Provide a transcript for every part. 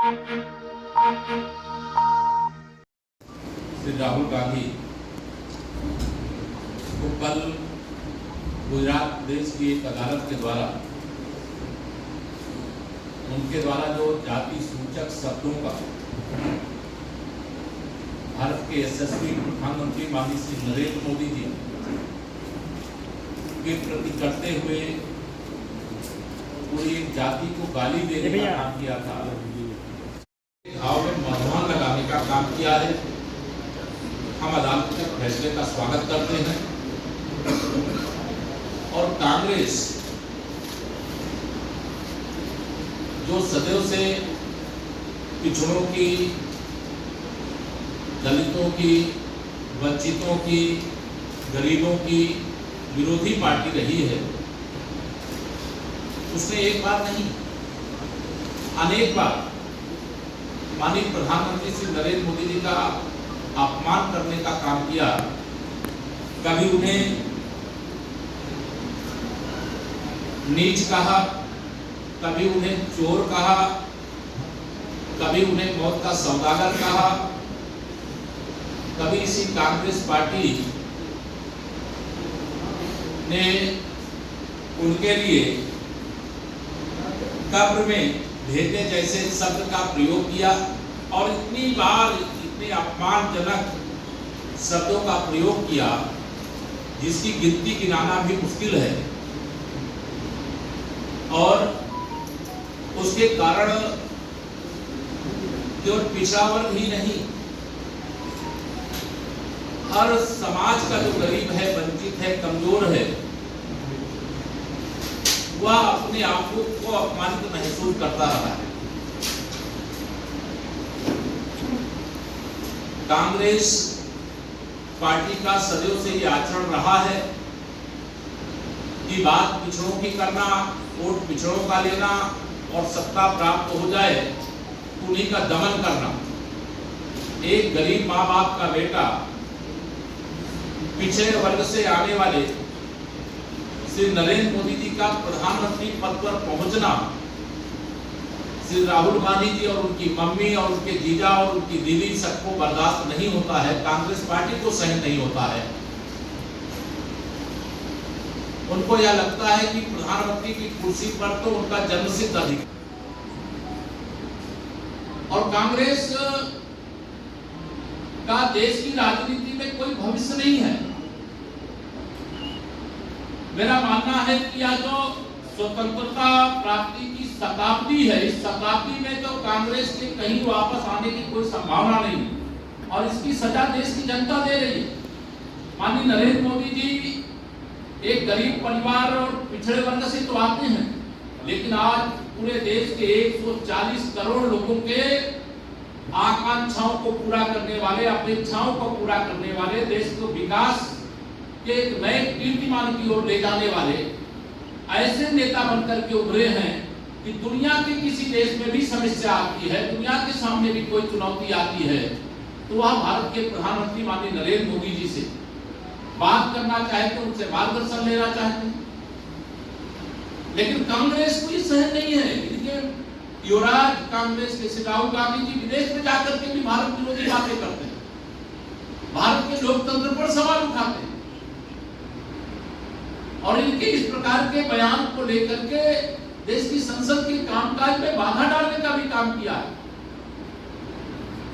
श्री राहुल गांधी को कल गुजरात प्रदेश की एक अदालत के द्वारा उनके द्वारा जो जाति सूचक शब्दों का भारत के यशस्वी प्रधानमंत्री माननीय श्री नरेंद्र मोदी जी के प्रति करते हुए पूरी एक जाति को गाली देने का काम किया था, घाव में मरहम लगाने का काम किया है। हम अदालत के फैसले का स्वागत करते हैं और कांग्रेस जो सदैव से पिछड़ों की, दलितों की, वंचितों की, गरीबों की विरोधी पार्टी रही है, उसने एक बार नहीं अनेक बार माननीय प्रधानमंत्री श्री नरेंद्र मोदी जी का अपमान करने का काम किया। कभी उन्हें नीच कहा, कभी उन्हें चोर कहा, कभी उन्हें मौत का सौदागर कहा, कभी इसी कांग्रेस पार्टी ने उनके लिए कब्र में भेजे जैसे शब्द का प्रयोग किया और इतनी बार इतने अपमानजनक शब्दों का प्रयोग किया जिसकी गिनती गिनाना भी मुश्किल है। और उसके कारण केवल पिछड़ा वर्ग ही नहीं, हर समाज का जो गरीब है, वंचित है, कमजोर है, वह अपने आप को अपमानित महसूस करता रहा है। कांग्रेस पार्टी का सदैव से ये आचरण रहा है कि बात पिछड़ों की करना, वोट पिछड़ों का लेना और सत्ता प्राप्त हो जाए उन्हीं का दमन करना। एक गरीब माँ बाप का बेटा, पिछड़े वर्ग से आने वाले श्री नरेंद्र मोदी जी का प्रधानमंत्री पद पर पहुंचना श्री राहुल गांधी जी और उनकी मम्मी और उनके जीजा और उनकी दीदी सबको बर्दाश्त नहीं होता है, कांग्रेस पार्टी को सहन नहीं होता है। उनको यह लगता है कि प्रधानमंत्री की कुर्सी पर तो उनका जन्मसिद्ध अधिकार और कांग्रेस का देश की राजनीति में कोई भविष्य नहीं है। मेरा मानना है कि यह जो स्वतंत्रता प्राप्ति की शताब्दी है, इस शताब्दी में तो कांग्रेस के कहीं वापस आने की कोई संभावना नहीं और इसकी सजा देश की जनता दे रही है। माननीय नरेंद्र मोदी जी एक गरीब परिवार और पिछड़े वर्ग से तो आते हैं, लेकिन आज पूरे देश के 140 करोड़ लोगों के आकांक्षाओं को पूरा करने वाले, अपेक्षाओं को पूरा करने वाले, देश को विकास के एक नए कीर्तिमान की ओर ले जाने वाले ऐसे नेता बनकर के उभरे हैं कि दुनिया के किसी देश में भी समस्या आती है, दुनिया के सामने भी कोई चुनौती आती है, तो वह भारत के प्रधानमंत्री माननीय नरेंद्र मोदी जी से बात करना चाहते, उनसे मार्गदर्शन लेना चाहते हैं। लेकिन कांग्रेस को ये सहन नहीं है। युवराज कांग्रेस के श्री राहुल गांधी जी विदेश में जाकर के भी भारत विरोधी बातें करते हैं, भारत के लोकतंत्र पर सवाल उठाते हैं और इनके इस प्रकार के बयान को लेकर के देश की संसद के कामकाज में बाधा डालने का भी काम किया है।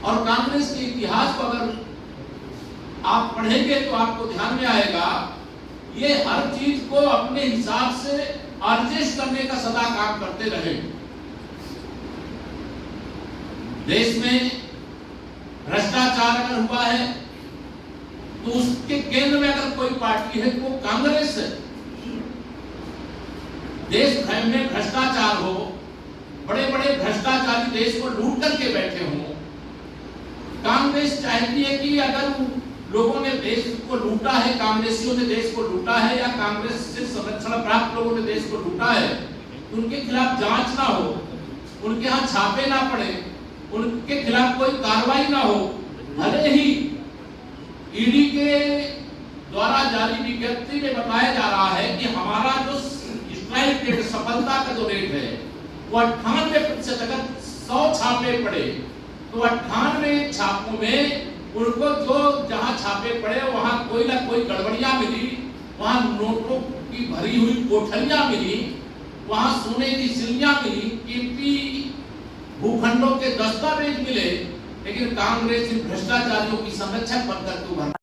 और कांग्रेस के इतिहास को अगर आप पढ़ेंगे तो आपको ध्यान में आएगा, ये हर चीज को अपने हिसाब से एडजस्ट करने का सदा काम करते रहे। देश में भ्रष्टाचार अगर हुआ है तो उसके केंद्र में अगर कोई पार्टी है तो वो कांग्रेस है। देश भर में भ्रष्टाचार हो, बड़े बड़े भ्रष्टाचारी देश को लूट करके बैठे हों, कांग्रेस चाहती है कि अगर लोगों ने देश को लूटा है, कांग्रेसियों ने देश को लूटा है या कांग्रेस से संरक्षण प्राप्त लोगों ने देश को लूटा है, उनके खिलाफ जांच ना हो, उनके यहाँ छापे ना पड़े, उनके खिलाफ कोई कार्रवाई ना हो। भले ही ईडी के द्वारा जारी विज्ञप्ति में बताया जा रहा है कि हमारा जो स्ट्राइक रेट, सफलता का जो रेट है वो 98% अगर 100 छापे पड़े, तो 98 छापों में उनको जो जहां छापे पड़े वहां कोई ना कोई गड़बड़ियां मिली, वहां नोटों की भरी हुई कोठरियां मिली, वहां सोने की सिल्लियां मिली, कीमती भूखंडों के दस्तावेज मिले, लेकिन कांग्रेस इन भ्रष्टाचारियों की संरक्षक बनकर क्यों बना?